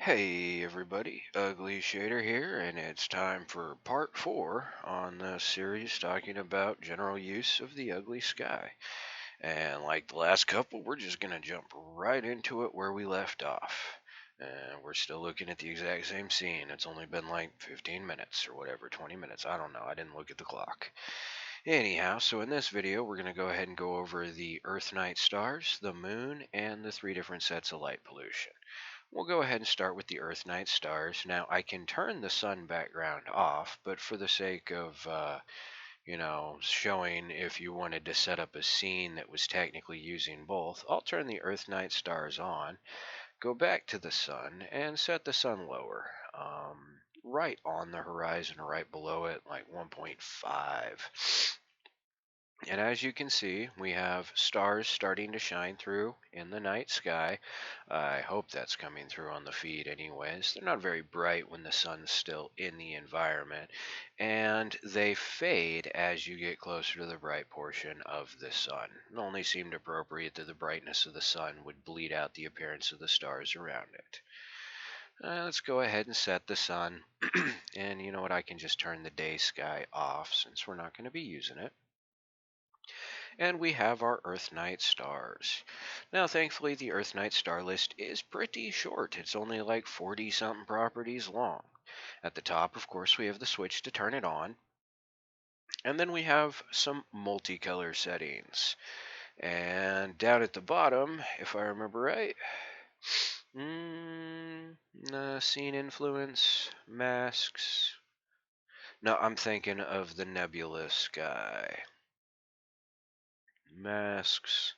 Hey everybody, Ugly Shader here, and it's time for part 4 on the series talking about general use of the ugly sky. And like the last couple, we're just going to jump right into it where we left off. And we're still looking at the exact same scene. It's only been like 15 minutes or whatever, 20 minutes. I don't know. I didn't look at the clock. Anyhow, so in this video, we're going to go ahead and go over the Earth night stars, the moon, and the 3 different sets of light pollution. We'll go ahead and start with the Earth night stars. Now, I can turn the sun background off, but for the sake of, showing if you wanted to set up a scene that was technically using both, I'll turn the Earth night stars on, go back to the sun, and set the sun lower. Right on the horizon, right below it, like 1.5. And as you can see, we have stars starting to shine through in the night sky. I hope that's coming through on the feed anyways. They're not very bright when the sun's still in the environment, and they fade as you get closer to the bright portion of the sun. It only seemed appropriate that the brightness of the sun would bleed out the appearance of the stars around it. Let's go ahead and set the sun. And you know what? I can just turn the day sky off since we're not going to be using it. And we have our Earth night stars. Now, thankfully, the Earth night star list is pretty short. It's only like 40 something properties long. At the top, of course, we have the switch to turn it on. And then we have some multicolor settings. And down at the bottom, if I remember right, scene influence, masks. No, I'm thinking of the nebula sky. Masks.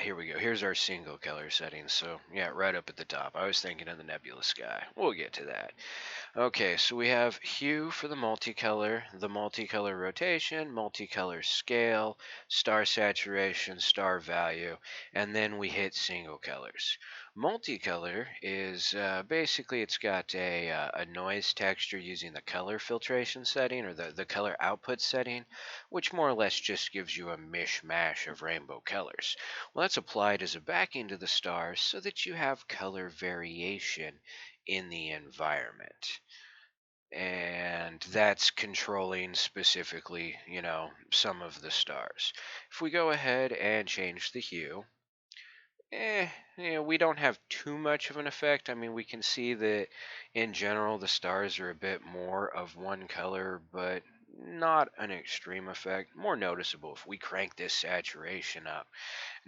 Here we go. Here's our single color settings. So, yeah, right up at the top. I was thinking of the nebula sky. We'll get to that. Okay, so we have hue for the multicolor rotation, multicolor scale, star saturation, star value, and then we hit single colors. Multicolor is basically it's got a noise texture using the color filtration setting or the color output setting, which more or less just gives you a mishmash of rainbow colors. Well, that's applied as a backing to the stars so that you have color variation in the environment, and that's controlling specifically, some of the stars. If we go ahead and change the hue, we don't have too much of an effect. I mean, we can see that in general the stars are a bit more of one color, but not an extreme effect. More noticeable if we crank this saturation up.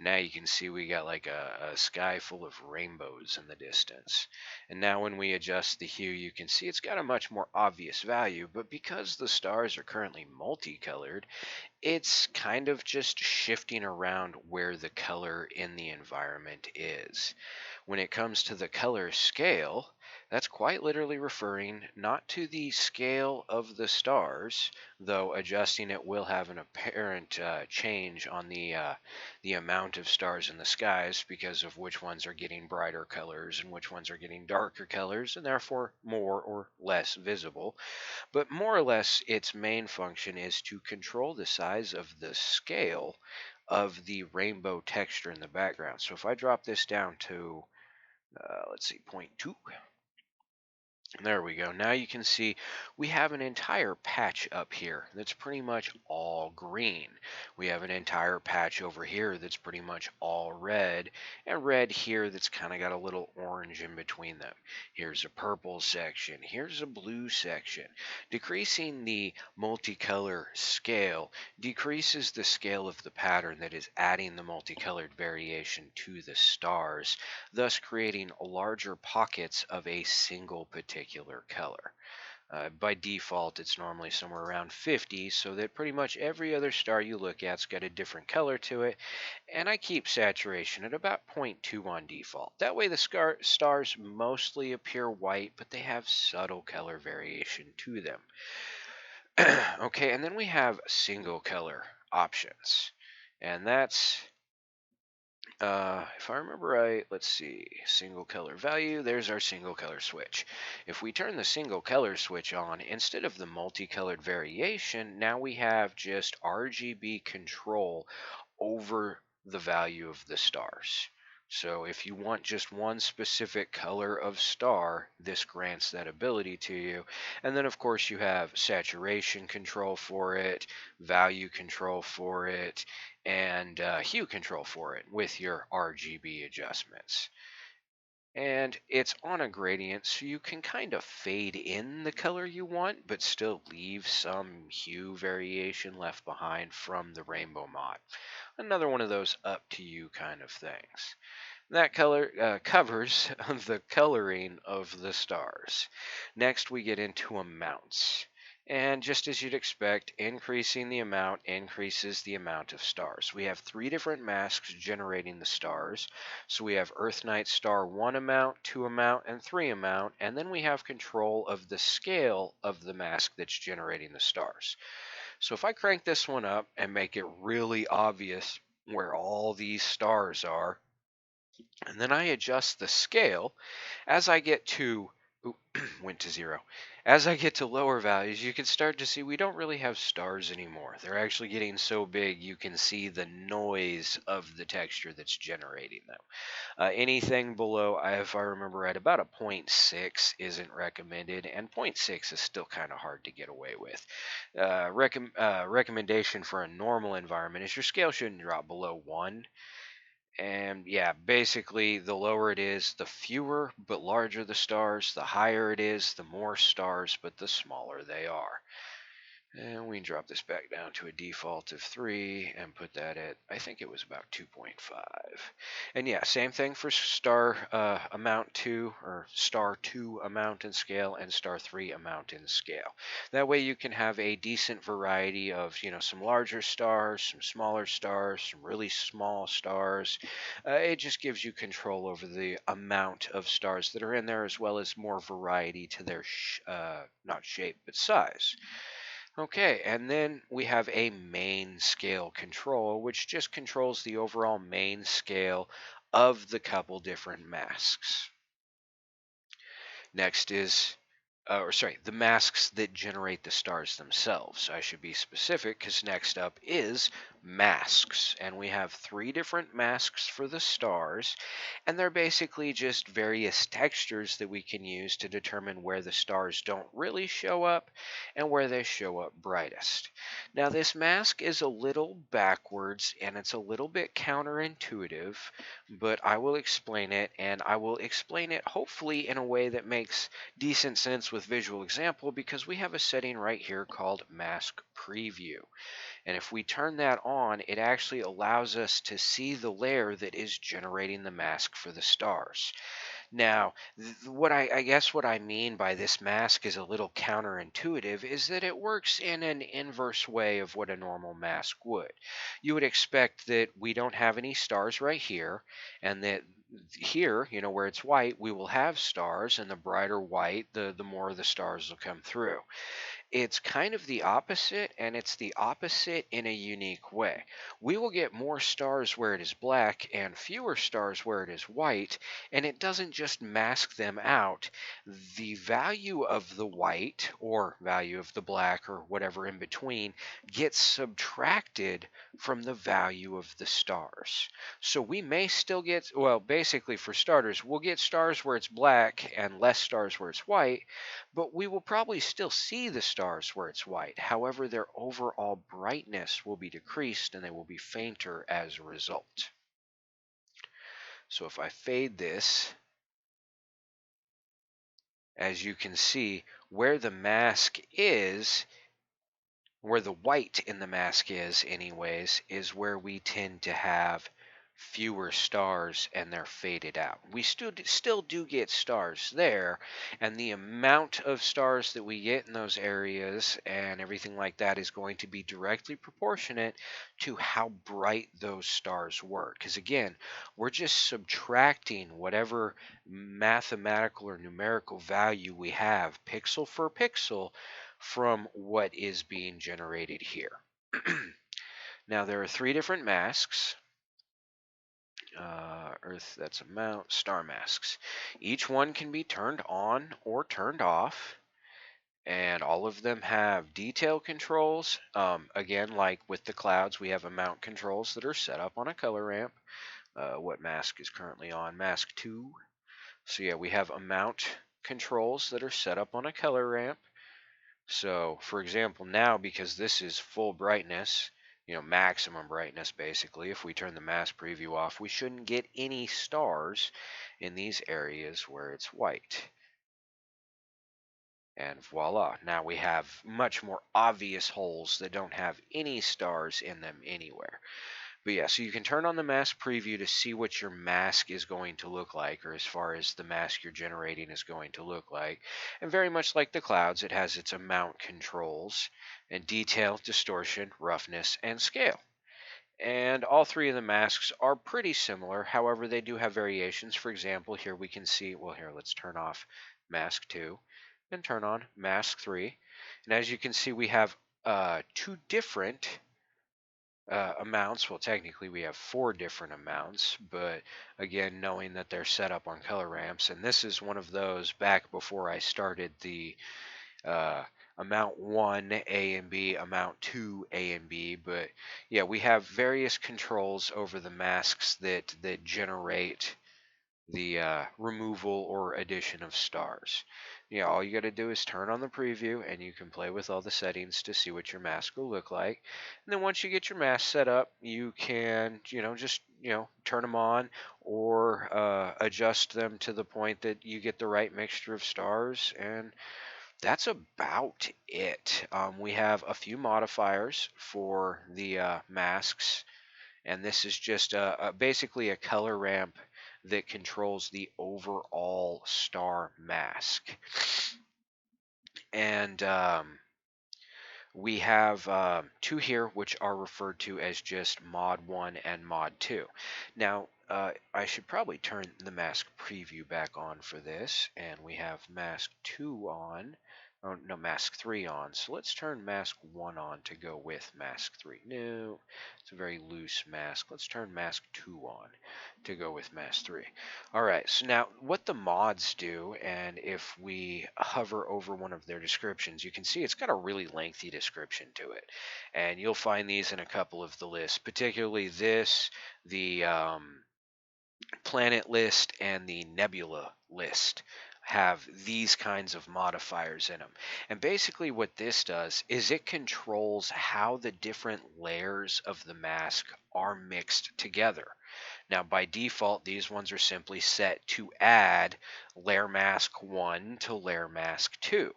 Now you can see we got like a sky full of rainbows in the distance. And now when we adjust the hue, you can see it's got a much more obvious value, but because the stars are currently multicolored, it's kind of just shifting around where the color in the environment is. When it comes to the color scale, that's quite literally referring not to the scale of the stars, though adjusting it will have an apparent change on the amount of stars in the skies because of which ones are getting brighter colors and which ones are getting darker colors and therefore more or less visible. But more or less, its main function is to control the size of the scale of the rainbow texture in the background. So if I drop this down to, let's see, 0.2, there we go. Now you can see we have an entire patch up here that's pretty much all green. We have an entire patch over here that's pretty much all red, and red here that's kind of got a little orange in between them. Here's a purple section. Here's a blue section. Decreasing the multicolor scale decreases the scale of the pattern that is adding the multicolored variation to the stars, thus creating larger pockets of a single particular color. By default, it's normally somewhere around 50, so that pretty much every other star you look at's got a different color to it, and I keep saturation at about 0.2 on default. That way the stars mostly appear white, but they have subtle color variation to them. Okay, and then we have single color options, and that's if I remember right, let's see, single color value, there's our single color switch. If we turn the single color switch on, instead of the multicolored variation, now we have just RGB control over the value of the stars. So if you want just one specific color of star, this grants that ability to you. And then of course you have saturation control for it, value control for it, and hue control for it with your RGB adjustments. And it's on a gradient, so you can kind of fade in the color you want, but still leave some hue variation left behind from the rainbow mod. Another one of those up to you kind of things. That color covers the coloring of the stars. Next, we get into amounts. And just as you'd expect, increasing the amount increases the amount of stars. We have 3 different masks generating the stars. So we have Earth Night Star 1 amount, 2 amount, and 3 amount. And then we have control of the scale of the mask that's generating the stars. So if I crank this one up and make it really obvious where all these stars are, and then I adjust the scale as I get to ooh, went to 0. As I get to lower values, you can start to see we don't really have stars anymore. They're actually getting so big you can see the noise of the texture that's generating them. Anything below, if I remember right, about a 0.6 isn't recommended, and 0.6 is still kind of hard to get away with. Recommendation for a normal environment is your scale shouldn't drop below 1. And yeah, basically, the lower it is, the fewer but larger the stars. The higher it is, the more stars, but the smaller they are. And we can drop this back down to a default of 3 and put that at, I think it was about 2.5. And yeah, same thing for star amount 2 or star 2 amount and scale and star 3 amount and scale. That way you can have a decent variety of, some larger stars, some smaller stars, some really small stars. It just gives you control over the amount of stars that are in there, as well as more variety to their, not shape, but size. Okay, and then we have a main scale control, which just controls the overall main scale of the couple different masks. Next is, the masks that generate the stars themselves. I should be specific because next up is masks. And we have 3 different masks for the stars. And they're basically just various textures that we can use to determine where the stars don't really show up and where they show up brightest. Now, this mask is a little backwards and it's a little bit counterintuitive, but I will explain it, and I will explain it hopefully in a way that makes decent sense with visual example, because we have a setting right here called mask preview. And if we turn that on, it actually allows us to see the layer that is generating the mask for the stars. Now, what I guess what I mean by this mask is a little counterintuitive is that it works in an inverse way of what a normal mask would. You would expect that we don't have any stars right here, and that here, where it's white, we will have stars, and the brighter white, the more the stars will come through. It's kind of the opposite, and it's the opposite in a unique way. We will get more stars where it is black and fewer stars where it is white, and it doesn't just mask them out. The value of the white or value of the black or whatever in between gets subtracted from the value of the stars. So we may still get, well, basically for starters, we'll get stars where it's black and less stars where it's white, but we will probably still see the stars where it's white. However, their overall brightness will be decreased and they will be fainter as a result. So if I fade this, as you can see, where the mask is, where the white in the mask is anyways, is where we tend to have fewer stars and they're faded out. We still do get stars there, and the amount of stars that we get in those areas and everything like that is going to be directly proportionate to how bright those stars were. Because again, we're just subtracting whatever mathematical or numerical value we have, pixel for pixel, from what is being generated here. Now, there are 3 different masks. Earth, that's amount, star masks. Each one can be turned on or turned off, and all of them have detail controls. Again, like with the clouds, we have amount controls that are set up on a color ramp. what mask is currently on, mask 2. So yeah, we have amount controls that are set up on a color ramp. So for example, now because this is full brightness, maximum brightness basically, if we turn the mask preview off, we shouldn't get any stars in these areas where it's white. And voila, now we have much more obvious holes that don't have any stars in them anywhere. But yeah, so you can turn on the mask preview to see what your mask is going to look like, or as far as the mask you're generating is going to look like. And very much like the clouds, it has its amount controls and detail, distortion, roughness, and scale. And all three of the masks are pretty similar. However, they do have variations. For example, here we can see, well, here, let's turn off mask 2 and turn on mask 3. And as you can see, we have two different amounts. Well, technically we have 4 different amounts, but again, knowing that they're set up on color ramps, and this is one of those back before I started the uh, amount 1 A and B, amount 2 A and B, but yeah, we have various controls over the masks that generate the removal or addition of stars. Yeah, all you got to do is turn on the preview and you can play with all the settings to see what your mask will look like. And then once you get your mask set up, you can, just, turn them on or adjust them to the point that you get the right mixture of stars. And that's about it. We have a few modifiers for the masks, and this is just basically a color ramp that controls the overall star mask. And we have 2 here, which are referred to as just mod 1 and mod 2. Now, I should probably turn the mask preview back on for this, and we have mask 2 on. Oh, no, mask 3 on. So let's turn mask 1 on to go with mask 3. No, it's a very loose mask. Let's turn mask 2 on to go with mask 3. All right, so now what the mods do, and if we hover over one of their descriptions, you can see it's got a really lengthy description to it. And you'll find these in a couple of the lists, particularly this, the planet list, and the nebula list have these kinds of modifiers in them. And basically what this does is it controls how the different layers of the mask are mixed together. Now by default, these ones are simply set to add layer mask 1 to layer mask 2.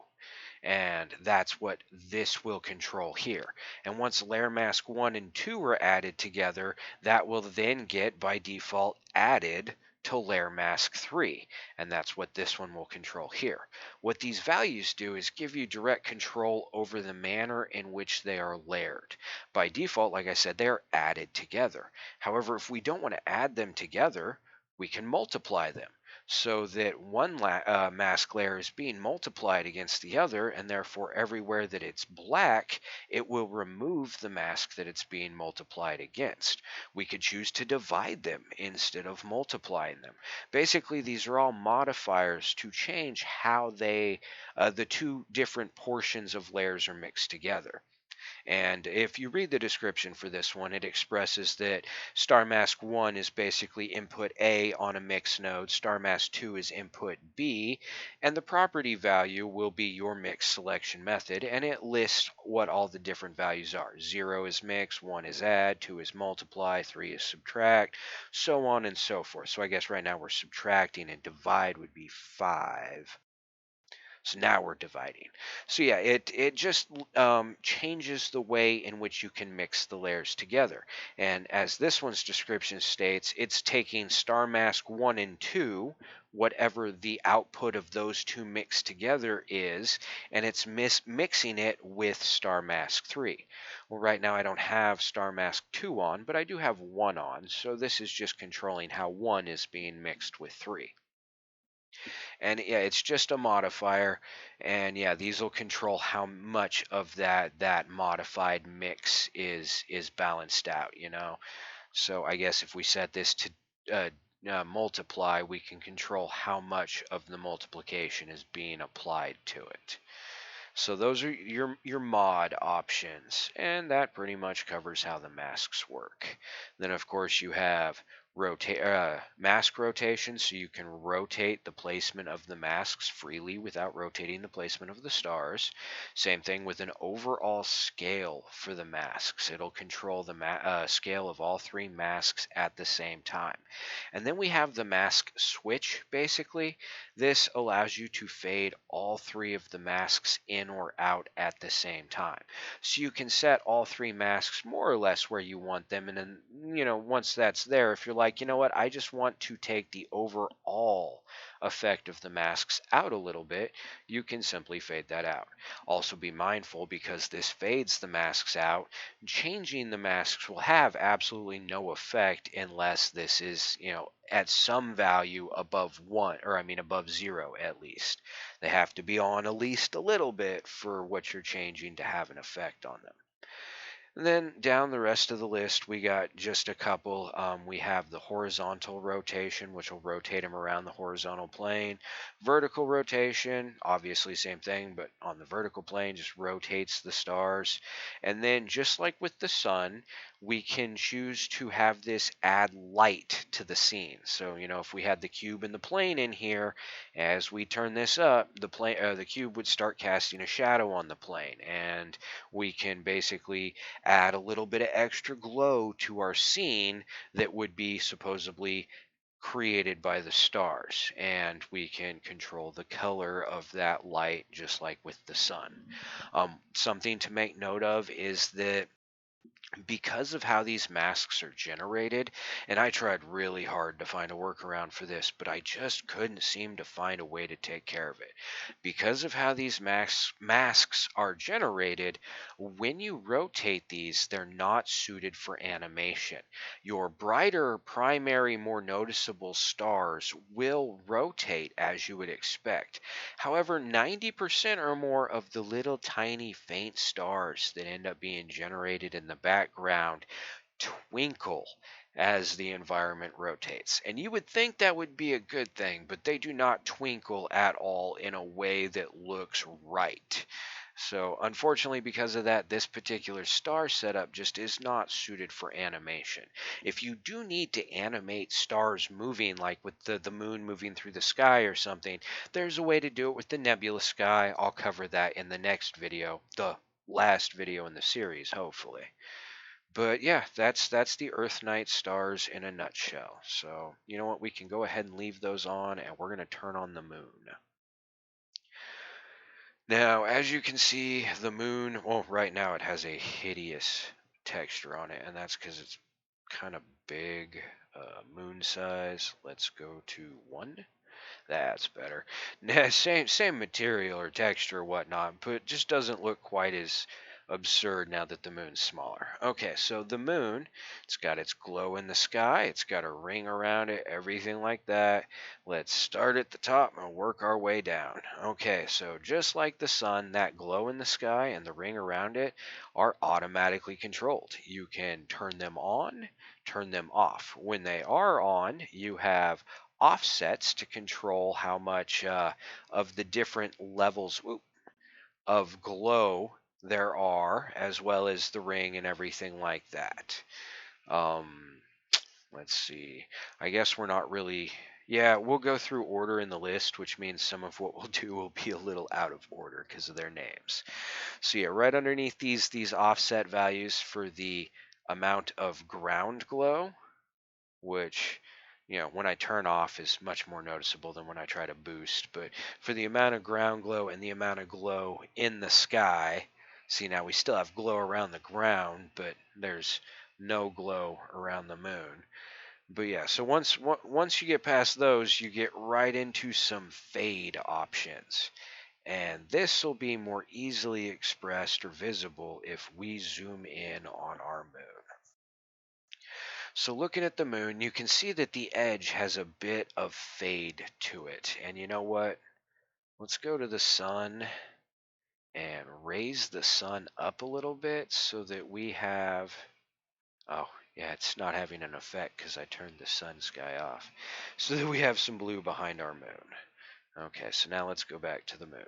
And that's what this will control here. And once layer mask 1 and 2 are added together, that will then get by default added to layer mask 3, and that's what this one will control here. What these values do is give you direct control over the manner in which they are layered. By default, like I said, they are added together. However, if we don't want to add them together, we can multiply them, so that one mask layer is being multiplied against the other, and therefore everywhere that it's black, it will remove the mask that it's being multiplied against. We could choose to divide them instead of multiplying them. Basically, these are all modifiers to change how the 2 different portions of layers are mixed together. And if you read the description for this one, it expresses that star mask 1 is basically input A on a mix node, star mask 2 is input B, and the property value will be your mix selection method, and it lists what all the different values are. 0 is mix, 1 is add, 2 is multiply, 3 is subtract, so on and so forth. So I guess right now we're subtracting, and divide would be 5. So now we're dividing. So yeah, it just changes the way in which you can mix the layers together. And as this one's description states, it's taking star mask 1 and 2, whatever the output of those 2 mixed together is, and it's mixing it with star mask 3. Well, right now I don't have star mask 2 on, but I do have 1 on. So this is just controlling how 1 is being mixed with 3. And yeah, it's just a modifier, and yeah, these will control how much of that modified mix is balanced out. So I guess if we set this to multiply, we can control how much of the multiplication is being applied to it. So those are your mod options, and that pretty much covers how the masks work. Then of course you have mask rotation, so you can rotate the placement of the masks freely without rotating the placement of the stars. Same thing with an overall scale for the masks. It'll control the scale of all three masks at the same time. And then we have the mask switch, basically. This allows you to fade all three of the masks in or out at the same time. So you can set all three masks more or less where you want them. And then, once that's there, if you're like, you know what, I just want to take the overall effect of the masks out a little bit, you can simply fade that out. Also be mindful, because this fades the masks out, changing the masks will have absolutely no effect unless this is, at some value above one, or I mean above zero at least. They have to be on at least a little bit for what you're changing to have an effect on them. And then down the rest of the list, we got just a couple. We have the horizontal rotation, which will rotate them around the horizontal plane. Vertical rotation, obviously same thing, but on the vertical plane, just rotates the stars. And then just like with the sun, we can choose to have this add light to the scene. So, if we had the cube and the plane in here, as we turn this up, the cube would start casting a shadow on the plane, and we can basically add a little bit of extra glow to our scene that would be supposedly created by the stars, and we can control the color of that light just like with the sun. Something to make note of is that because of how these masks are generated, and I tried really hard to find a workaround for this, but I just couldn't seem to find a way to take care of it. Because of how these masks are generated, when you rotate these, they're not suited for animation. Your brighter, primary, more noticeable stars will rotate as you would expect. However, 90% or more of the little tiny faint stars that end up being generated in the background twinkle as the environment rotates. And you would think that would be a good thing, but they do not twinkle at all in a way that looks right. So, unfortunately, because of that, this particular star setup just is not suited for animation. If you do need to animate stars moving, like with the moon moving through the sky or something, there's a way to do it with the nebula sky. I'll cover that in the next video, the last video in the series, hopefully. But yeah, that's the Earth night stars in a nutshell. So, you know what? We can go ahead and leave those on, and we're going to turn on the moon. Now, as you can see, the moon, well, right now it has a hideous texture on it, and that's because it's kind of big, moon size. Let's go to 1. That's better. Nah, same material or texture or whatnot, but just doesn't look quite as absurd now that the moon's smaller. Okay, so the moon, it's got its glow in the sky, it's got a ring around it, everything like that. Let's start at the top and work our way down. Okay, so just like the sun, that glow in the sky and the ring around it are automatically controlled. You can turn them on, turn them off. When they are on, you have offsets to control how much of the different levels of glow there are, as well as the ring and everything like that. Um, let's see. I guess we're not really. Yeah, we'll go through order in the list, which means some of what we'll do will be a little out of order because of their names. So yeah, right underneath these offset values for the amount of ground glow, which, when I turn off is much more noticeable than when I try to boost. But for the amount of ground glow and the amount of glow in the sky, see, now we still have glow around the ground, but there's no glow around the moon. But yeah, so once you get past those, you get right into some fade options. And this will be more easily expressed or visible if we zoom in on our moon. So looking at the moon, you can see that the edge has a bit of fade to it. And you know what? Let's go to the sun and raise the sun up a little bit so that we have, oh, yeah, it's not having an effect because I turned the sun sky off. So that we have some blue behind our moon. Okay, so now let's go back to the moon.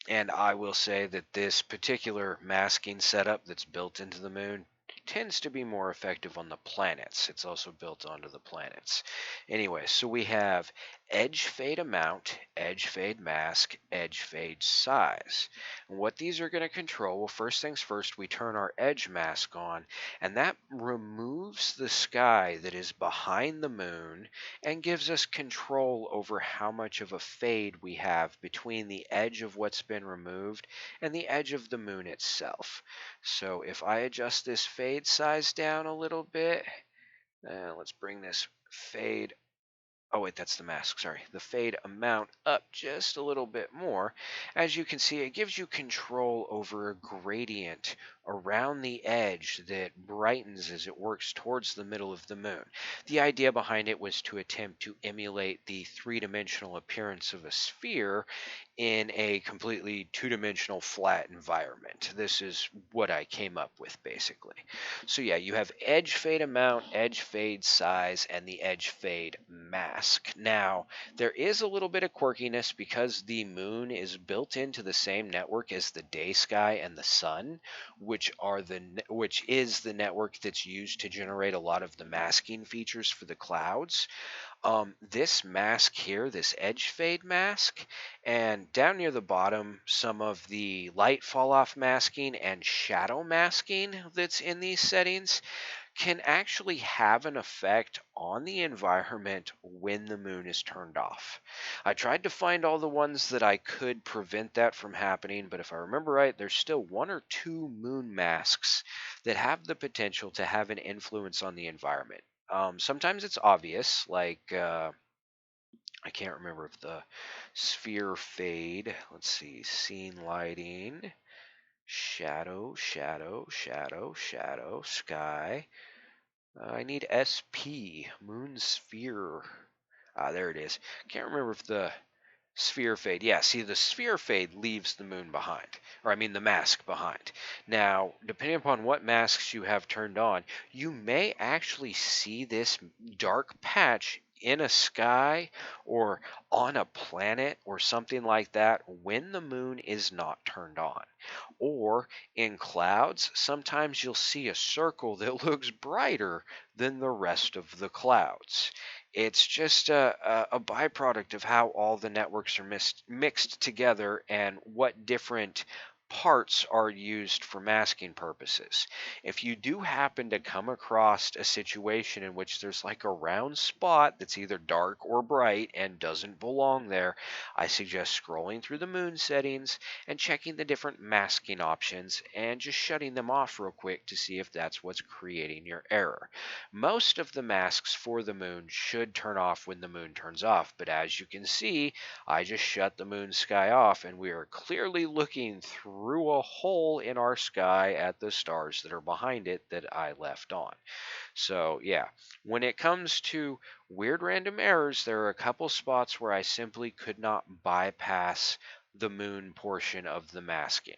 And I will say that this particular masking setup that's built into the moon tends to be more effective on the planets. It's also built onto the planets. Anyway, so we have edge fade amount, edge fade mask, edge fade size. And what these are going to control, well, first things first, we turn our edge mask on, and that removes the sky that is behind the moon and gives us control over how much of a fade we have between the edge of what's been removed and the edge of the moon itself. So if I adjust this fade size down a little bit, let's bring this fade, oh wait, that's the mask, sorry, the fade amount up just a little bit more. As you can see, it gives you control over a gradient around the edge that brightens as it works towards the middle of the moon. The idea behind it was to attempt to emulate the three-dimensional appearance of a sphere in a completely two-dimensional flat environment. This is what I came up with basically. So yeah, you have edge fade amount, edge fade size, and the edge fade mask. Now, there is a little bit of quirkiness because the moon is built into the same network as the day sky and the sun, which is the network that's used to generate a lot of the masking features for the clouds. This mask here, this edge fade mask, and down near the bottom, some of the light fall off masking and shadow masking that's in these settings can actually have an effect on the environment when the moon is turned off. I tried to find all the ones that I could prevent that from happening, but if I remember right, there's still one or two moon masks that have the potential to have an influence on the environment. Sometimes it's obvious, like I can't remember if the sphere fade. Let's see, scene lighting, shadow, shadow, shadow, shadow, sky. I need SP, moon sphere. Ah, there it is. Can't remember if the sphere fade. Yeah, see, the sphere fade leaves the moon behind, or I mean the mask behind. Now, depending upon what masks you have turned on, you may actually see this dark patch in a sky or on a planet or something like that when the moon is not turned on. Or in clouds, sometimes you'll see a circle that looks brighter than the rest of the clouds. It's just a byproduct of how all the networks are mixed together and what different parts are used for masking purposes. If you do happen to come across a situation in which there's like a round spot that's either dark or bright and doesn't belong there, I suggest scrolling through the moon settings and checking the different masking options and just shutting them off real quick to see if that's what's creating your error. Most of the masks for the moon should turn off when the moon turns off, but as you can see, I just shut the moon sky off and we are clearly looking through a hole in our sky at the stars that are behind it that I left on. So yeah, when it comes to weird random errors, there are a couple spots where I simply could not bypass the moon portion of the masking.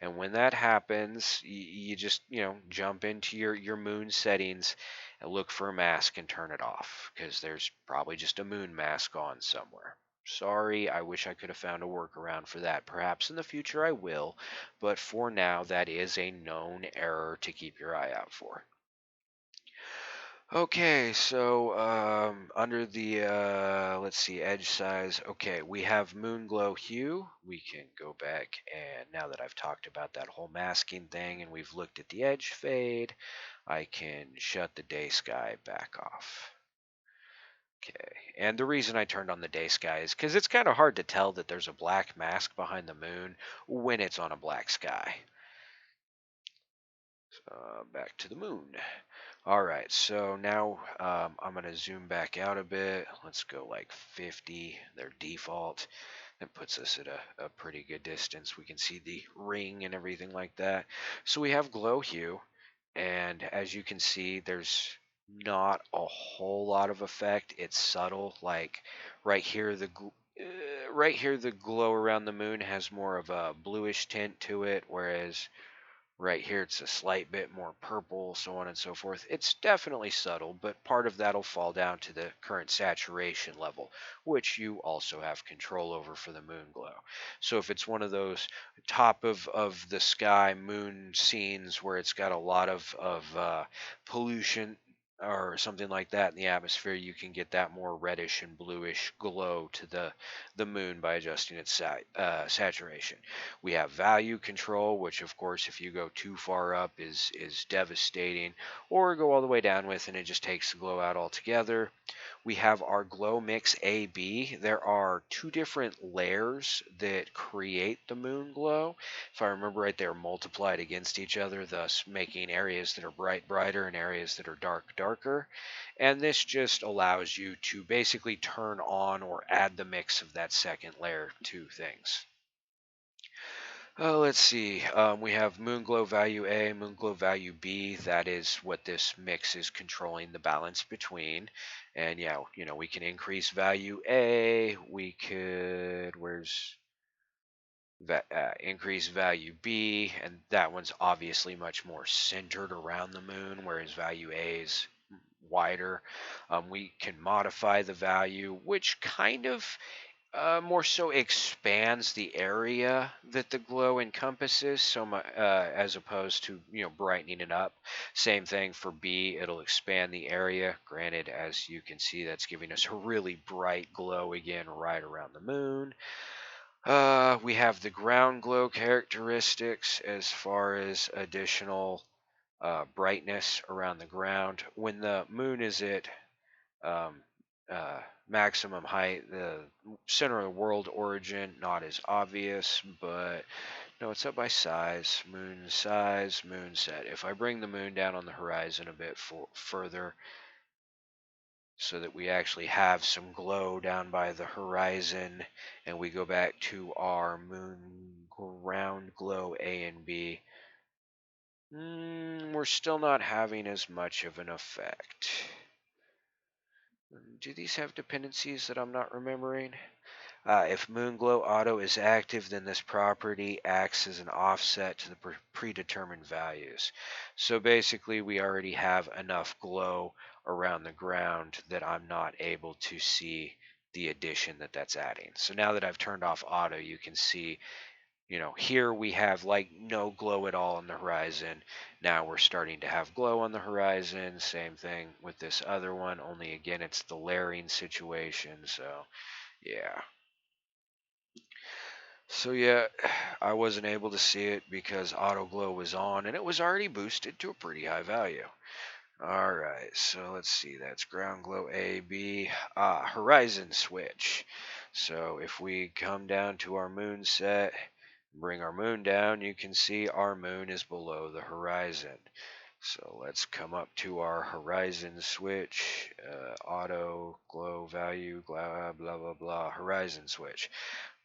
And when that happens, you just, jump into your moon settings and look for a mask and turn it off because there's probably just a moon mask on somewhere. Sorry, I wish I could have found a workaround for that. Perhaps in the future I will, but for now, that is a known error to keep your eye out for. Okay, so under the let's see, edge size. Okay, we have moon glow hue. We can go back and now that I've talked about that whole masking thing and we've looked at the edge fade, I can shut the day sky back off. Okay, and the reason I turned on the day sky is because it's kind of hard to tell that there's a black mask behind the moon when it's on a black sky. Back to the moon. All right, so now I'm going to zoom back out a bit. Let's go like 50, their default. That puts us at a pretty good distance. We can see the ring and everything like that. So we have glow hue, and as you can see, there's not a whole lot of effect. It's subtle, like right here, right here, the glow around the moon has more of a bluish tint to it, whereas Right here, it's a slight bit more purple, so on and so forth. It's definitely subtle, but part of that'll fall down to the current saturation level, which you also have control over for the moon glow. So if it's one of those top of the sky moon scenes where it's got a lot of pollution or something like that in the atmosphere, you can get that more reddish and bluish glow to the moon by adjusting its saturation. We have value control, which of course, if you go too far up, is devastating, or go all the way down with, and it just takes the glow out altogether. We have our glow mix AB. There are two different layers that create the moon glow. If I remember right, they're multiplied against each other, thus making areas that are bright brighter and areas that are dark darker. And this just allows you to basically turn on or add the mix of that second layer to things. Let's see. We have Moonglow value A, Moonglow value B. That is what this mix is controlling the balance between. And yeah, we can increase value A. We could, increase value B, and that one's obviously much more centered around the moon, whereas value A is wider. We can modify the value, which kind of more so expands the area that the glow encompasses, as opposed to brightening it up. Same thing for B; it'll expand the area. Granted, as you can see, that's giving us a really bright glow again right around the moon. We have the ground glow characteristics as far as additional brightness around the ground. When the moon is at um, maximum height. The center of the world origin, not as obvious, but no, it's up by size, moon set. If I bring the moon down on the horizon a bit further so that we actually have some glow down by the horizon, and we go back to our moon ground glow A and B, we're still not having as much of an effect. Do these have dependencies that I'm not remembering? If Moonglow Auto is active, then this property acts as an offset to the predetermined values. So basically, we already have enough glow around the ground that I'm not able to see the addition that that's adding. So now that I've turned off auto, you can see, here we have like no glow at all on the horizon. Now we're starting to have glow on the horizon. Same thing with this other one, only again, it's the layering situation. So, yeah. So yeah, I wasn't able to see it because auto glow was on and it was already boosted to a pretty high value. All right, so let's see. That's ground glow A, B, horizon switch. So if we come down to our moon set, bring our moon down, you can see our moon is below the horizon. So let's come up to our horizon switch, auto glow value, blah blah blah blah, horizon switch.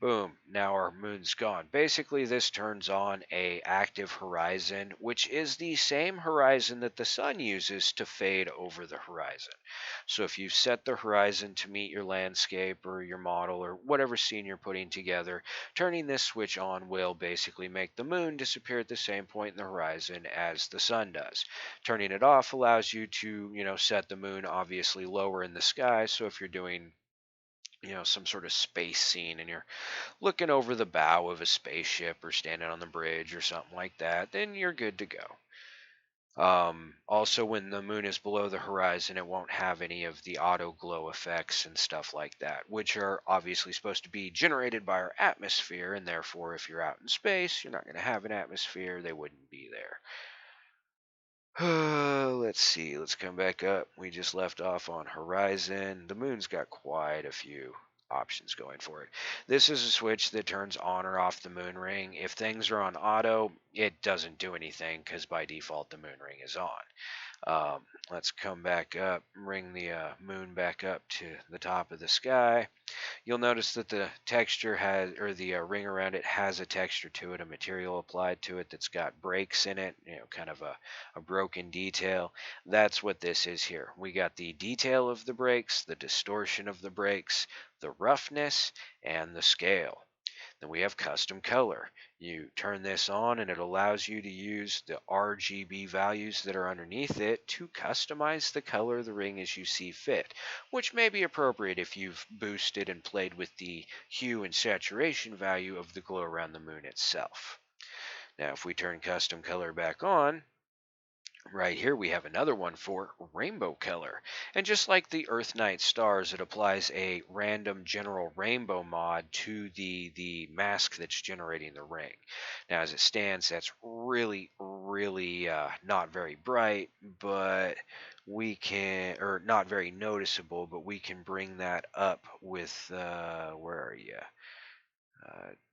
Boom, now our moon's gone. Basically, this turns on a active horizon, which is the same horizon that the sun uses to fade over the horizon. So if you set the horizon to meet your landscape or your model or whatever scene you're putting together, turning this switch on will basically make the moon disappear at the same point in the horizon as the sun does. Turning it off allows you to, set the moon obviously lower in the sky. So if you're doing some sort of space scene and you're looking over the bow of a spaceship or standing on the bridge or something like that, then you're good to go. Also, when the moon is below the horizon, it won't have any of the auto glow effects and stuff like that, which are obviously supposed to be generated by our atmosphere, and therefore, if you're out in space, you're not going to have an atmosphere, they wouldn't be there. Let's see. Let's come back up. We just left off on horizon. The moon's got quite a few options going for it. This is a switch that turns on or off the moon ring. If things are on auto, it doesn't do anything because by default the moon ring is on. Let's come back up, bring the moon back up to the top of the sky. You'll notice that the texture has, or the ring around it has a texture to it, a material applied to it that's got breaks in it, kind of a broken detail. That's what this is here. We got the detail of the breaks, the distortion of the breaks, the roughness, and the scale. Then we have custom color. You turn this on and it allows you to use the RGB values that are underneath it to customize the color of the ring as you see fit, which may be appropriate if you've boosted and played with the hue and saturation value of the glow around the moon itself. Now, if we turn custom color back on, right here we have another one for rainbow color. And just like the Earth Night stars, it applies a random general rainbow mod to the mask that's generating the ring. Now as it stands, that's really not very bright, but we can, or not very noticeable, but we can bring that up with, where are you?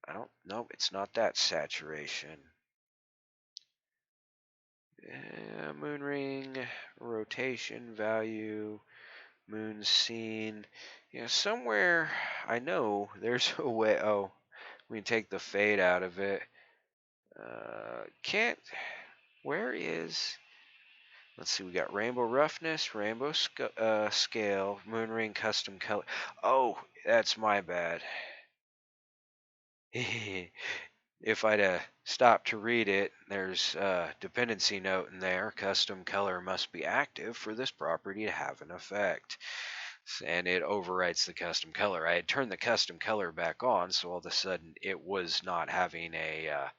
I don't know, it's not that saturation. Moon ring, rotation value, moon scene. Yeah, somewhere I know there's a way. Oh, we can take the fade out of it. Can't. Where is? Let's see. We got rainbow roughness, rainbow scale, moon ring custom color. Oh, that's my bad. If I'd stopped to read it, there's a dependency note in there. Custom color must be active for this property to have an effect. And it overwrites the custom color. I had turned the custom color back on, so all of a sudden it was not having a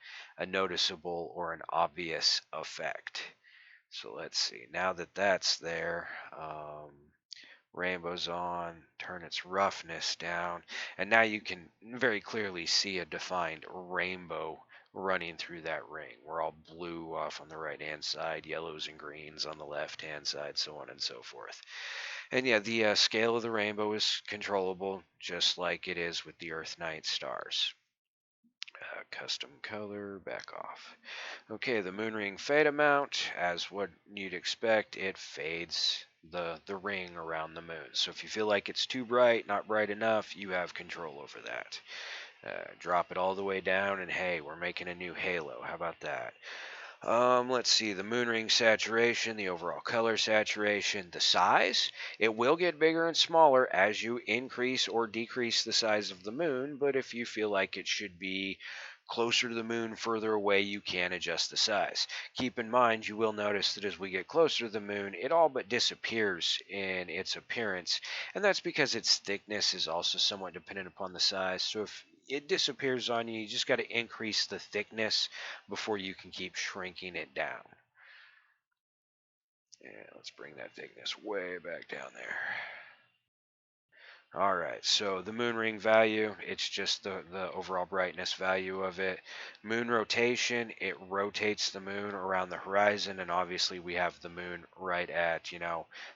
noticeable or an obvious effect. So let's see. Now that that's there, rainbow's on, turn its roughness down, and now you can very clearly see a defined rainbow running through that ring. We're all blue off on the right hand side, yellows and greens on the left hand side, so on and so forth. And yeah, the scale of the rainbow is controllable, just like it is with the Earth Night stars. Custom color, back off. Okay, the moon ring fade amount, as what you'd expect, it fades the ring around the moon. So if you feel like it's too bright, not bright enough, you have control over that. Drop it all the way down, and hey, we're making a new halo. How about that? Let's see, the moon ring saturation, the overall color saturation, the size. It will get bigger and smaller as you increase or decrease the size of the moon, but if you feel like it should be closer to the moon, further away, you can adjust the size. Keep in mind, you will notice that as we get closer to the moon, it all but disappears in its appearance, and that's because its thickness is also somewhat dependent upon the size. So if it disappears on you, you just got to increase the thickness before you can keep shrinking it down. Yeah, let's bring that thickness way back down there. All right, so the moon ring value, it's just the overall brightness value of it. Moon rotation, it rotates the moon around the horizon, and obviously we have the moon right at,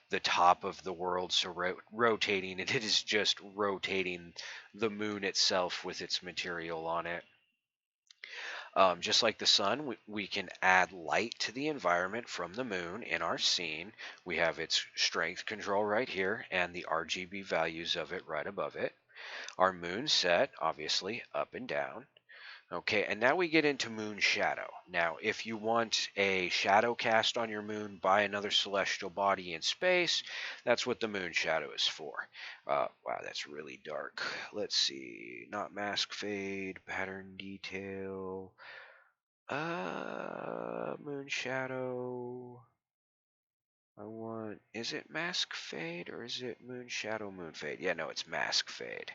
the top of the world, so rotating it is just rotating the moon itself with its material on it. Just like the sun, we can add light to the environment from the moon in our scene. We have its strength control right here and the RGB values of it right above it. Our moon set, obviously, up and down. Okay, and now we get into moon shadow. Now, if you want a shadow cast on your moon by another celestial body in space, that's what the moon shadow is for. Wow, that's really dark. Let's see, not mask fade, pattern detail. Moon shadow. Is it mask fade or is it moon shadow, moon fade? Yeah, no, it's mask fade.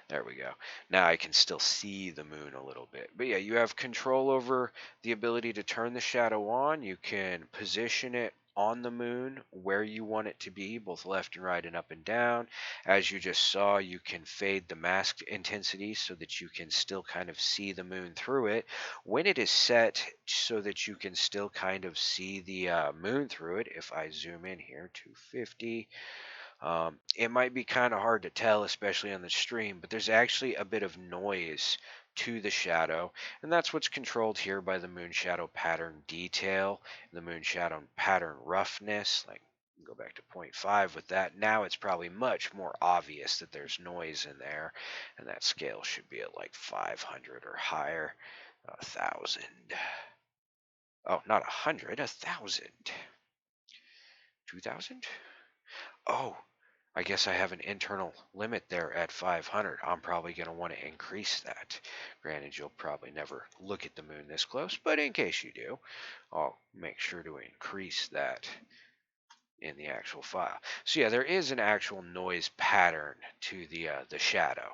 There we go. Now I can still see the moon a little bit. But yeah, you have control over the ability to turn the shadow on. You can position it on the moon where you want it to be, both left and right and up and down. As you just saw, you can fade the mask intensity so that you can still kind of see the moon through it. When it is set so that you can still kind of see the moon through it, if I zoom in here, 250, it might be kind of hard to tell, especially on the stream, but there's actually a bit of noise to the shadow, and that's what's controlled here by the moon shadow pattern detail, the moon shadow pattern roughness. Like, go back to 0.5 with that. Now it's probably much more obvious that there's noise in there, and that scale should be at like 500 or higher. 1,000. Oh, not 100, 1,000. 2,000? Oh, I guess I have an internal limit there at 500. I'm probably going to want to increase that. Granted, you'll probably never look at the moon this close, but in case you do, I'll make sure to increase that in the actual file. So yeah, there is an actual noise pattern to the shadow,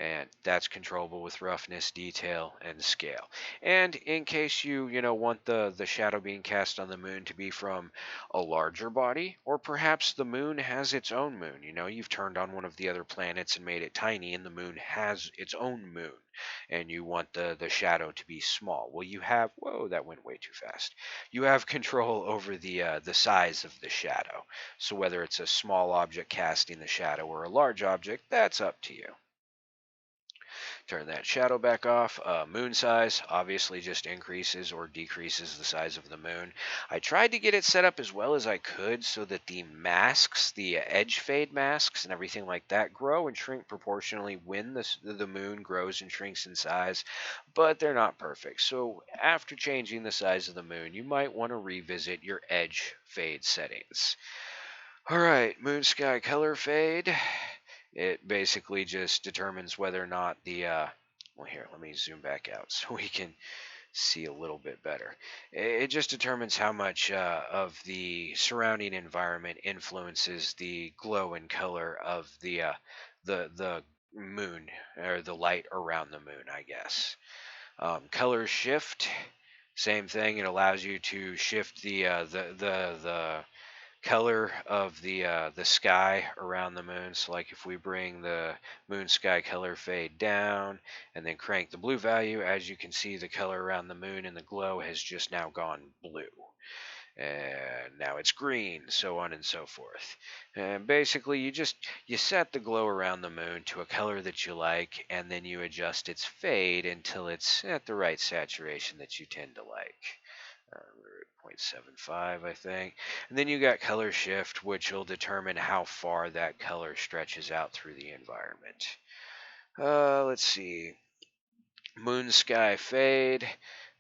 and that's controllable with roughness, detail, and scale. And in case you want the shadow being cast on the moon to be from a larger body, or perhaps the moon has its own moon. You've turned on one of the other planets and made it tiny, and the moon has its own moon, and you want the shadow to be small. Well, you have, whoa, that went way too fast. You have control over the size of the shadow. So whether it's a small object casting the shadow or a large object, that's up to you. Turn that shadow back off. Moon size obviously just increases or decreases the size of the moon. I tried to get it set up as well as I could so that the masks, the edge fade masks and everything like that, grow and shrink proportionally when the moon grows and shrinks in size, but they're not perfect. So after changing the size of the moon, you might want to revisit your edge fade settings. All right, moon sky color fade. It basically just determines whether or not well, here, let me zoom back out so we can see a little bit better. It just determines how much of the surrounding environment influences the glow and color of the moon, or the light around the moon, I guess. Color shift, same thing. It allows you to shift the color of the sky around the moon. So like if we bring the moon sky color fade down and then crank the blue value, as you can see, the color around the moon and the glow has just now gone blue. And now it's green, so on and so forth. And basically you set the glow around the moon to a color that you like, and then you adjust its fade until it's at the right saturation that you tend to like. We're at 0.75, I think. And then you got color shift, which will determine how far that color stretches out through the environment. Let's see. Moon sky fade.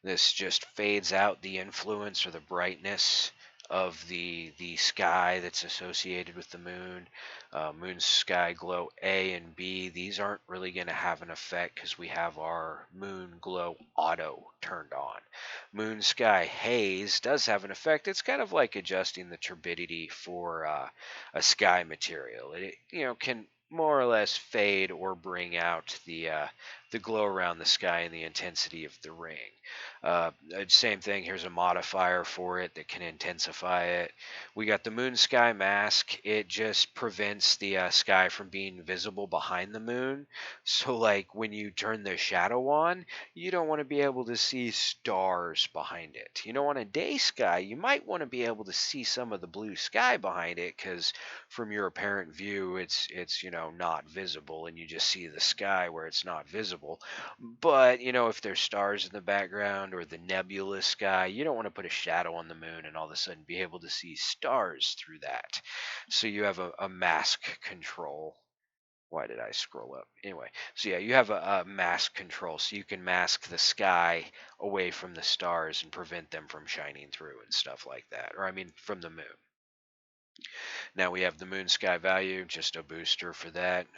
This just fades out the influence or the brightness of the sky that's associated with the moon. Moon sky glow A and B, these aren't really going to have an effect because we have our moon glow auto turned on. Moon sky haze does have an effect. It's kind of like adjusting the turbidity for a sky material. It can more or less fade or bring out the glow around the sky and the intensity of the ring. Same thing, here's a modifier for it that can intensify it. We got the moon sky mask. It just prevents the sky from being visible behind the moon. So like when you turn the shadow on, you don't want to be able to see stars behind it. On a day sky, you might want to be able to see some of the blue sky behind it, because from your apparent view, it's not visible, and you just see the sky where it's not visible. But if there's stars in the background or the nebulous sky, you don't want to put a shadow on the moon and all of a sudden be able to see stars through that. So you have a mask control. Why did I scroll up? Anyway, so yeah, you have a mask control, so you can mask the sky away from the stars and prevent them from shining through and stuff like that. Or I mean, from the moon. Now we have the moon sky value, just a booster for that.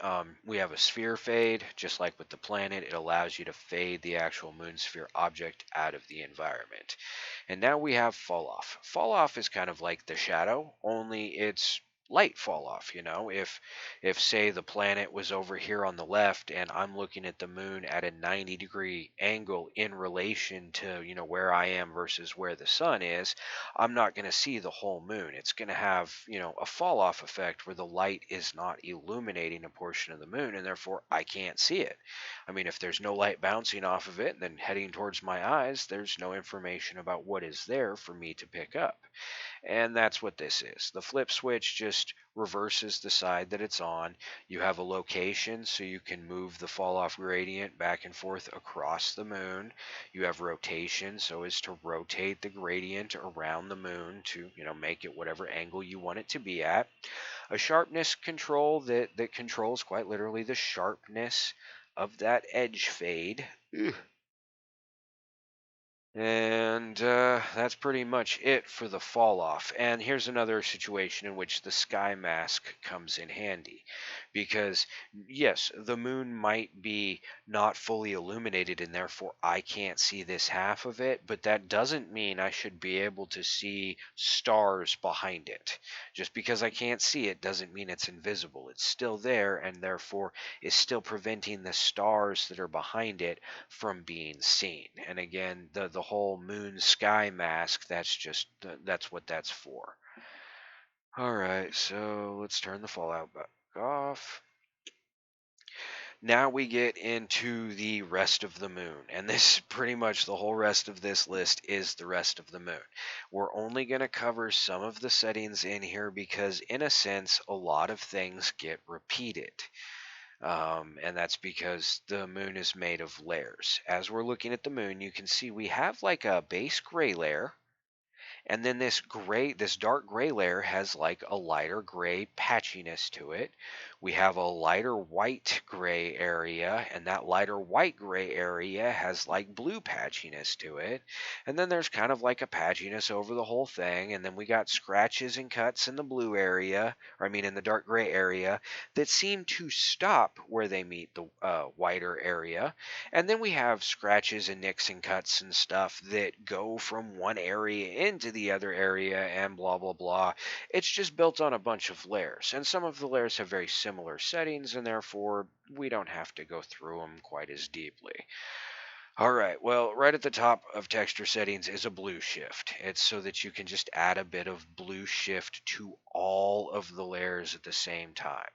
We have a sphere fade, just like with the planet. It allows you to fade the actual moon sphere object out of the environment. And now we have fall off. Fall off is kind of like the shadow, only it's light fall off. If say the planet was over here on the left and I'm looking at the moon at a 90-degree angle in relation to where I am versus where the sun is, I'm not going to see the whole moon. It's going to have a fall off effect where the light is not illuminating a portion of the moon, and therefore I can't see it. I mean, if there's no light bouncing off of it and then heading towards my eyes, there's no information about what is there for me to pick up. And that's what this is. The flip switch just reverses the side that it's on. You have a location, so you can move the fall off gradient back and forth across the moon. You have rotation, so as to rotate the gradient around the moon to make it whatever angle you want it to be at. A sharpness control that controls quite literally the sharpness of that edge fade. Ugh. And that's pretty much it for the fall off. And here's another situation in which the sky mask comes in handy. Because, yes, the moon might be not fully illuminated, and therefore I can't see this half of it, but that doesn't mean I should be able to see stars behind it. Just because I can't see it doesn't mean it's invisible. It's still there, and therefore is still preventing the stars that are behind it from being seen. And again, the whole moon sky mask, that's what that's for. All right, so let's turn the fallout back off. Now we get into the rest of the moon, and this pretty much the whole rest of this list is the rest of the moon. We're only going to cover some of the settings in here because in a sense a lot of things get repeated. And that's because the moon is made of layers. As we're looking at the moon, you can see we have like a base gray layer, and then this dark gray layer has like a lighter gray patchiness to it. We have a lighter white gray area, and that lighter white gray area has like blue patchiness to it. And then there's kind of like a patchiness over the whole thing. And then we got scratches and cuts in the blue area, or I mean in the dark gray area, that seem to stop where they meet the whiter area. And then we have scratches and nicks and cuts and stuff that go from one area into the other area and blah, blah, blah. It's just built on a bunch of layers. And some of the layers have very similar settings, and therefore we don't have to go through them quite as deeply. All right, well, right at the top of texture settings is a blue shift. It's so that you can just add a bit of blue shift to all of the layers at the same time.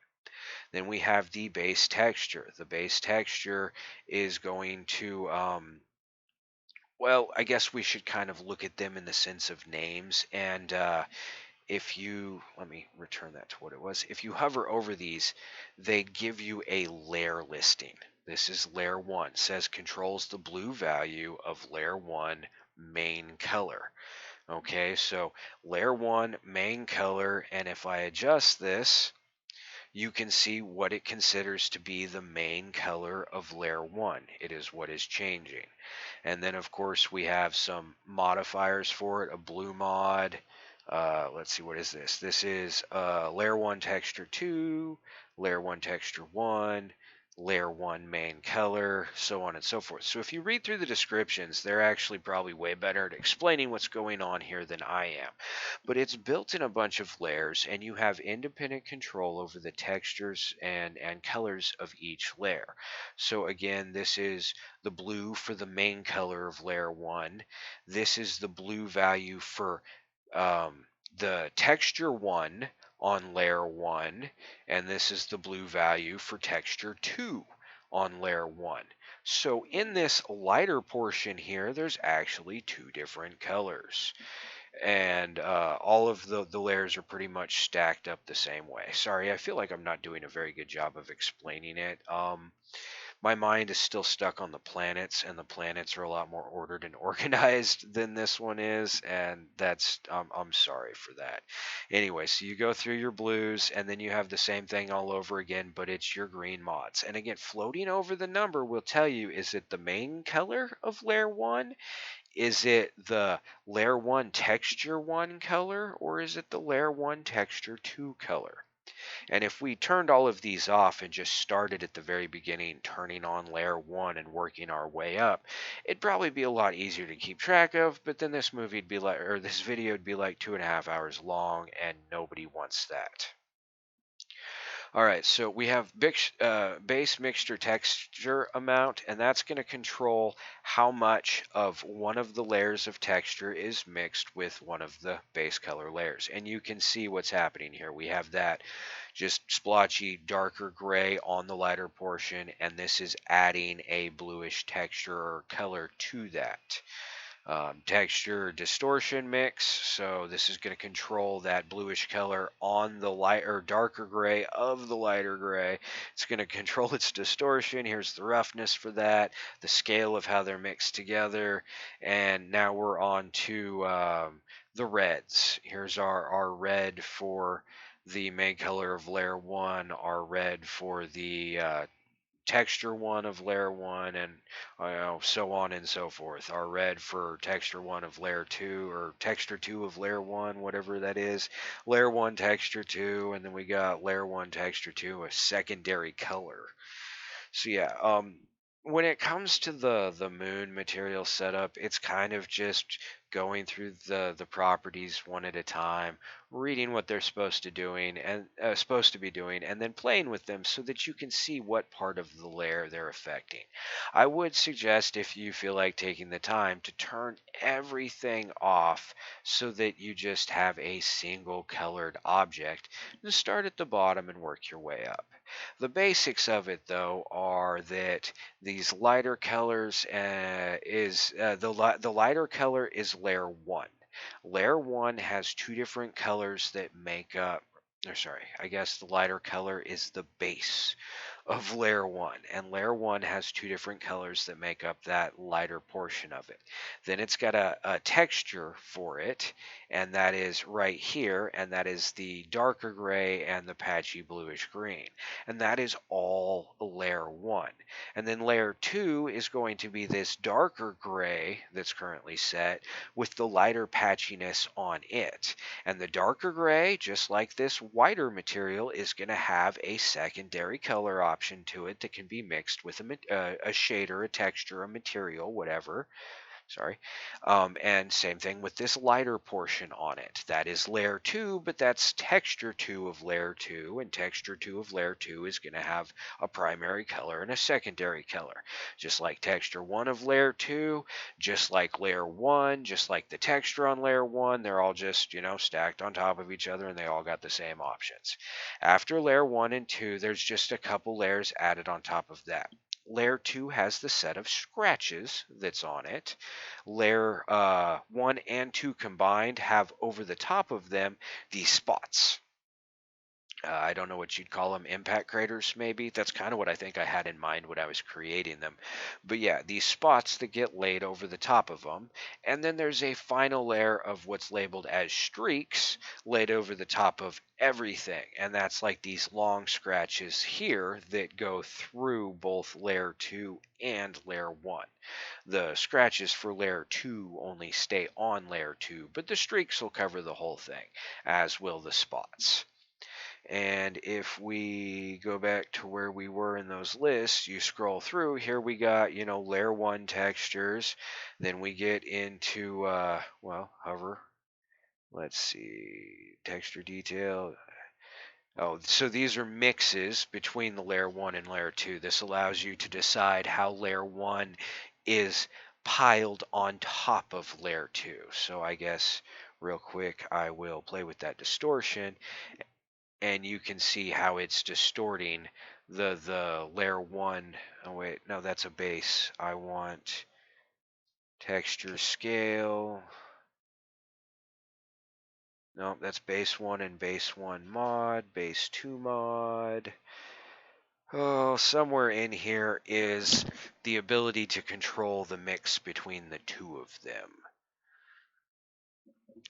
Then we have the base texture. The base texture is going to, well, I guess we should kind of look at them in the sense of names. And if you, let me return that to what it was. If you hover over these, they give you a layer listing. This is layer 1, says controls the blue value of layer 1 main color. Okay, so layer 1 main color, and if I adjust this, you can see what it considers to be the main color of layer 1. It is what is changing. And then, of course, we have some modifiers for it, a blue mod. Let's see, what is this? This is layer 1 texture 2, layer 1 texture 1, layer 1 main color, so on and so forth. So if you read through the descriptions, they're actually probably way better at explaining what's going on here than I am. But it's built in a bunch of layers, and you have independent control over the textures and colors of each layer. So again, this is the blue for the main color of layer 1. This is the blue value for the texture 1 on layer 1, and this is the blue value for texture 2 on layer 1. So in this lighter portion here, there's actually two different colors. And all of the layers are pretty much stacked up the same way. Sorry, I feel like I'm not doing a very good job of explaining it. My mind is still stuck on the planets, and the planets are a lot more ordered and organized than this one is, and that's I'm sorry for that. Anyway, so you go through your blues, and then you have the same thing all over again, but it's your green mods. And again, floating over the number will tell you, is it the main color of layer 1? Is it the layer 1 texture 1 color, or is it the layer 1 texture 2 color? And if we turned all of these off and just started at the very beginning, turning on layer 1 and working our way up, it'd probably be a lot easier to keep track of, but then this movie'd be like, or this video would be like 2.5 hours long, and nobody wants that. All right, so we have base mixture texture amount, and that's going to control how much of one of the layers of texture is mixed with one of the base color layers. And you can see what's happening here. We have that just splotchy darker gray on the lighter portion, and this is adding a bluish texture or color to that. Texture distortion mix. So this is going to control that bluish color on the light or darker gray of the lighter gray. It's going to control its distortion. Here's the roughness for that, the scale of how they're mixed together. And now we're on to the reds. Here's our red for the main color of layer 1, our red for the texture 1 of layer 1, and so on and so forth. Our red for texture 1 of layer 2, or texture 2 of layer 1, whatever that is. Layer 1 texture 2, and then we got layer 1 texture 2, a secondary color. So yeah, when it comes to the moon material setup, it's kind of just going through the properties one at a time, reading what they're supposed to be doing, and then playing with them so that you can see what part of the layer they're affecting. I would suggest, if you feel like taking the time, to turn everything off so that you just have a single colored object, and start at the bottom and work your way up. The basics of it, though, are that these lighter colors the lighter color is layer 1. Layer 1 has two different colors that make up. Or sorry, I guess the lighter color is the base of layer 1, and layer 1 has two different colors that make up that lighter portion of it. Then it's got a texture for it, and that is right here, and that is the darker gray and the patchy bluish green, and that is all layer 1. And then layer 2 is going to be this darker gray that's currently set with the lighter patchiness on it. And the darker gray, just like this whiter material, is going to have a secondary color option to it that can be mixed with a shader, a texture, a material, whatever. Sorry. And same thing with this lighter portion on it. That is layer 2, but that's texture 2 of layer 2, and texture 2 of layer 2 is going to have a primary color and a secondary color. Just like texture 1 of layer 2, just like layer 1, just like the texture on layer 1, they're all just, stacked on top of each other, and they all got the same options. After layer 1 and 2, there's just a couple layers added on top of that. Layer 2 has the set of scratches that's on it. Layer 1 and 2 combined have over the top of them these spots. I don't know what you'd call them, impact craters, maybe. That's kind of what I think I had in mind when I was creating them. But yeah, these spots that get laid over the top of them. And then there's a final layer of what's labeled as streaks laid over the top of everything. And that's like these long scratches here that go through both layer 2 and layer 1. The scratches for layer 2 only stay on layer 2, but the streaks will cover the whole thing, as will the spots. And if we go back to where we were in those lists, you scroll through, here we got, layer 1 textures. Then we get into, hover. Let's see, texture detail. Oh, so these are mixes between the layer 1 and layer 2. This allows you to decide how layer 1 is piled on top of layer 2. So I guess real quick, I will play with that distortion, and you can see how it's distorting the layer 1. Oh wait, no, that's a base. I want texture scale. No, that's base 1 and base 1 mod, base 2 mod. Oh, somewhere in here is the ability to control the mix between the two of them.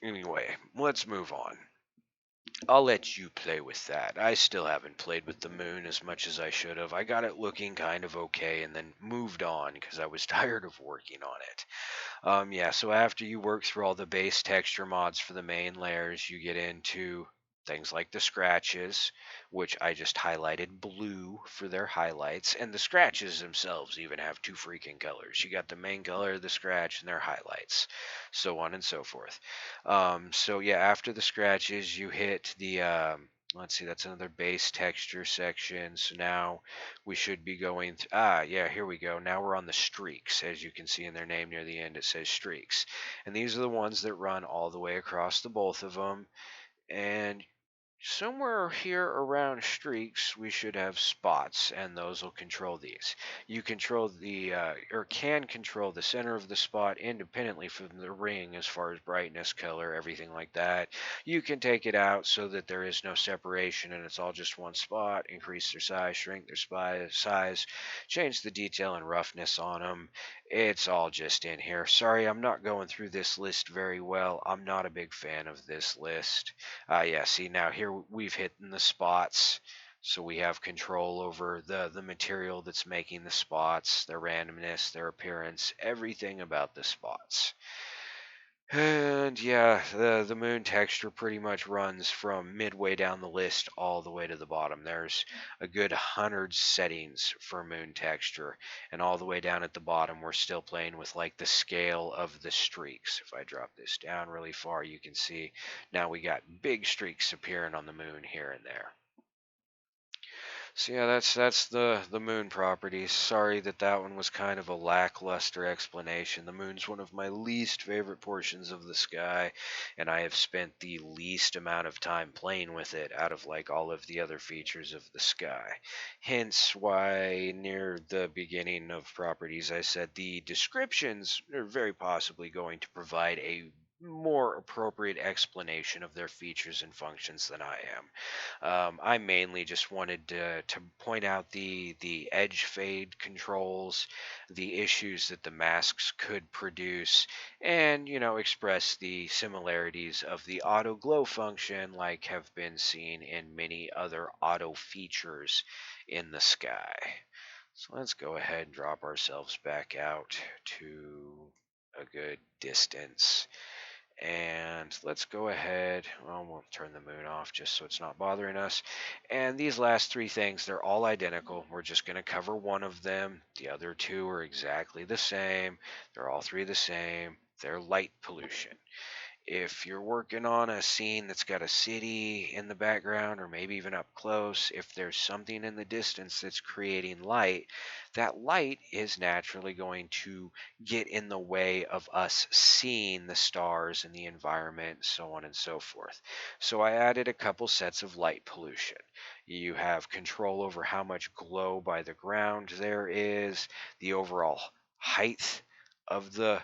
Anyway, let's move on. I'll let you play with that. I still haven't played with the moon as much as I should have. I got it looking kind of okay and then moved on because I was tired of working on it. Yeah, so after you work through all the base texture mods for the main layers, you get into things like the scratches, which I just highlighted blue for their highlights, and the scratches themselves even have two freaking colors. You got the main color of the scratch and their highlights, so on and so forth. So yeah, after the scratches, you hit the let's see, that's another base texture section. So now we should be going yeah, here we go. Now we're on the streaks. As you can see in their name near the end, it says streaks, and these are the ones that run all the way across the both of them. And somewhere here around streaks, we should have spots, and those will control these. You control or can control the center of the spot independently from the ring as far as brightness, color, everything like that. You can take it out so that there is no separation and it's all just one spot. Increase their size, shrink their size, change the detail and roughness on them. It's all just in here. Sorry, I'm not going through this list very well. I'm not a big fan of this list. Yeah, see, now here we've hit in the spots. So we have control over the material that's making the spots, their randomness, their appearance, everything about the spots. And yeah, the moon texture pretty much runs from midway down the list all the way to the bottom. There's a good 100 settings for moon texture, and all the way down at the bottom, we're still playing with like the scale of the streaks. If I drop this down really far, you can see now we got big streaks appearing on the moon here and there. So yeah, that's the moon properties. Sorry that that one was kind of a lackluster explanation. The moon's one of my least favorite portions of the sky, and I have spent the least amount of time playing with it out of like all of the other features of the sky. Hence why near the beginning of properties I said the descriptions are very possibly going to provide a more appropriate explanation of their features and functions than I am. I mainly just wanted to point out the edge fade controls, the issues that the masks could produce, and express the similarities of the auto glow function, like have been seen in many other auto features in the sky. So let's go ahead and drop ourselves back out to a good distance. And let's go ahead, well, we'll turn the moon off just so it's not bothering us. And these last three things, they're all identical. We're just going to cover one of them. The other two are exactly the same. They're all three the same. They're light pollution. If you're working on a scene that's got a city in the background or maybe even up close, if there's something in the distance that's creating light, that light is naturally going to get in the way of us seeing the stars and the environment, so on and so forth. So I added a couple sets of light pollution. You have control over how much glow by the ground there is, the overall height of the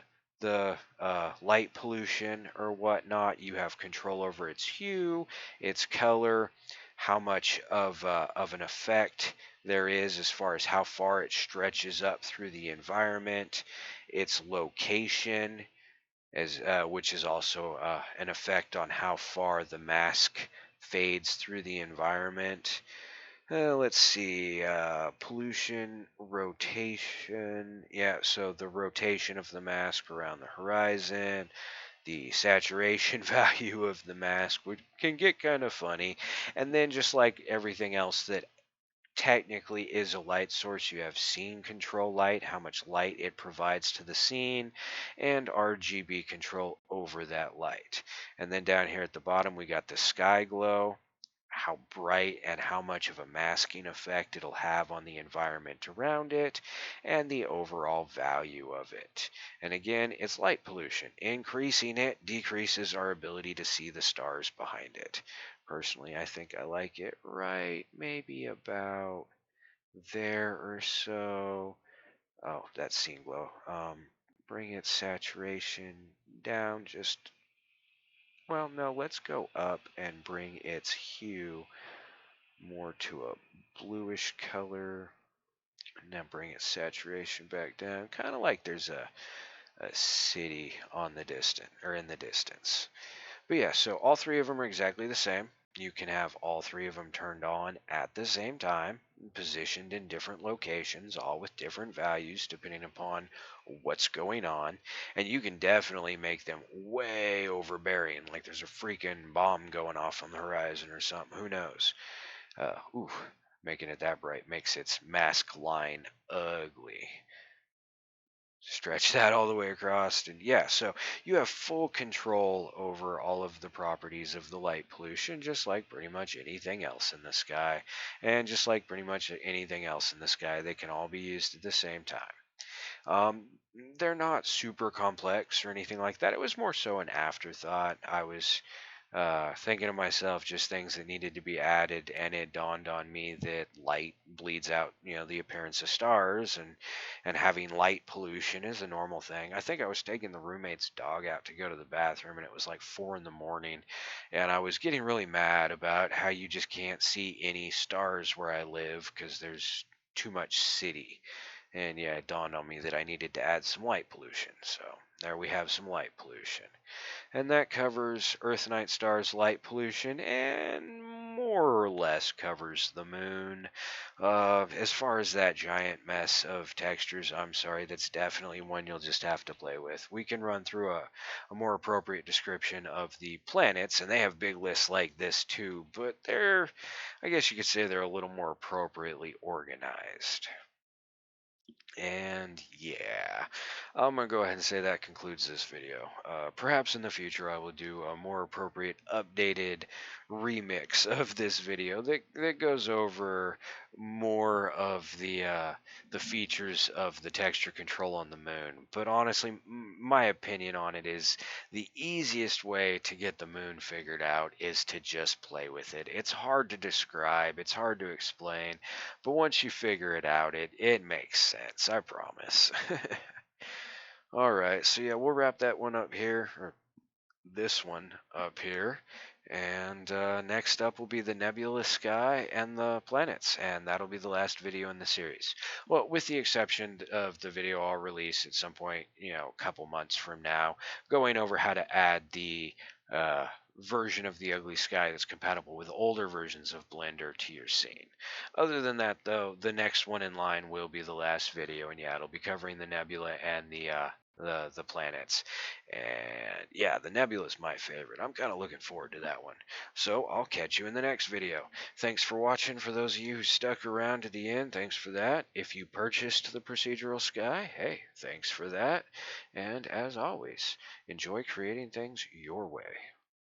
light pollution or whatnot. You have control over its hue, its color, how much of an effect there is as far as how far it stretches up through the environment, its location, as which is also an effect on how far the mask fades through the environment. Let's see, pollution, rotation. Yeah, so the rotation of the mask around the horizon, the saturation value of the mask, which can get kind of funny. And then just like everything else that technically is a light source, you have scene control light, how much light it provides to the scene, and RGB control over that light. And then down here at the bottom, we got the sky glow, how bright and how much of a masking effect it'll have on the environment around it, and the overall value of it. And again, it's light pollution. Increasing it decreases our ability to see the stars behind it. Personally, I think I like it right maybe about there or so. Oh, that's scene glow. Bring its saturation down just, well, no, let's go up and bring its hue more to a bluish color, and then bring its saturation back down, kind of like there's a city on the distant or in the distance. But yeah, so all three of them are exactly the same. You can have all three of them turned on at the same time, positioned in different locations, all with different values depending upon what's going on. And you can definitely make them way overbearing, like there's a freaking bomb going off on the horizon or something. Who knows? Ooh, making it that bright makes its mask line ugly. Stretch that all the way across, and yeah, so you have full control over all of the properties of the light pollution, just like pretty much anything else in the sky. And just like pretty much anything else in the sky, they can all be used at the same time. Um, they're not super complex or anything like that. It was more so an afterthought. I was thinking to myself just things that needed to be added, and it dawned on me that light bleeds out, the appearance of stars, and having light pollution is a normal thing. I think I was taking the roommate's dog out to go to the bathroom, and it was like 4 in the morning, and I was getting really mad about how you just can't see any stars where I live because there's too much city. And yeah, it dawned on me that I needed to add some light pollution. So There we have some light pollution. And that covers Earth night stars light pollution and more or less covers the moon. As far as that giant mess of textures, I'm sorry, that's definitely one you'll just have to play with. We can run through a more appropriate description of the planets, and they have big lists like this too, but I guess you could say they're a little more appropriately organized. And yeah, I'm gonna go ahead and say that concludes this video. Perhaps in the future I will do a more appropriate, updated remix of this video that goes over more of the features of the texture control on the moon. But honestly, my opinion on it is the easiest way to get the moon figured out is to just play with it. It's hard to describe, it's hard to explain. But once you figure it out, it makes sense, I promise. All right, so yeah, we'll wrap that one up here, or this one up here. And next up will be the nebulous sky and the planets, and that'll be the last video in the series. Well, with the exception of the video I'll release at some point, a couple months from now, going over how to add the uh, version of the ugly sky that's compatible with older versions of Blender to your scene. Other than that, though, the next one in line will be the last video, and yeah, it'll be covering the nebula and the planets. And yeah, the nebula is my favorite. I'm kind of looking forward to that one. So I'll catch you in the next video. Thanks for watching. For those of you who stuck around to the end, thanks for that. If you purchased the procedural sky, hey, thanks for that. And as always, enjoy creating things your way.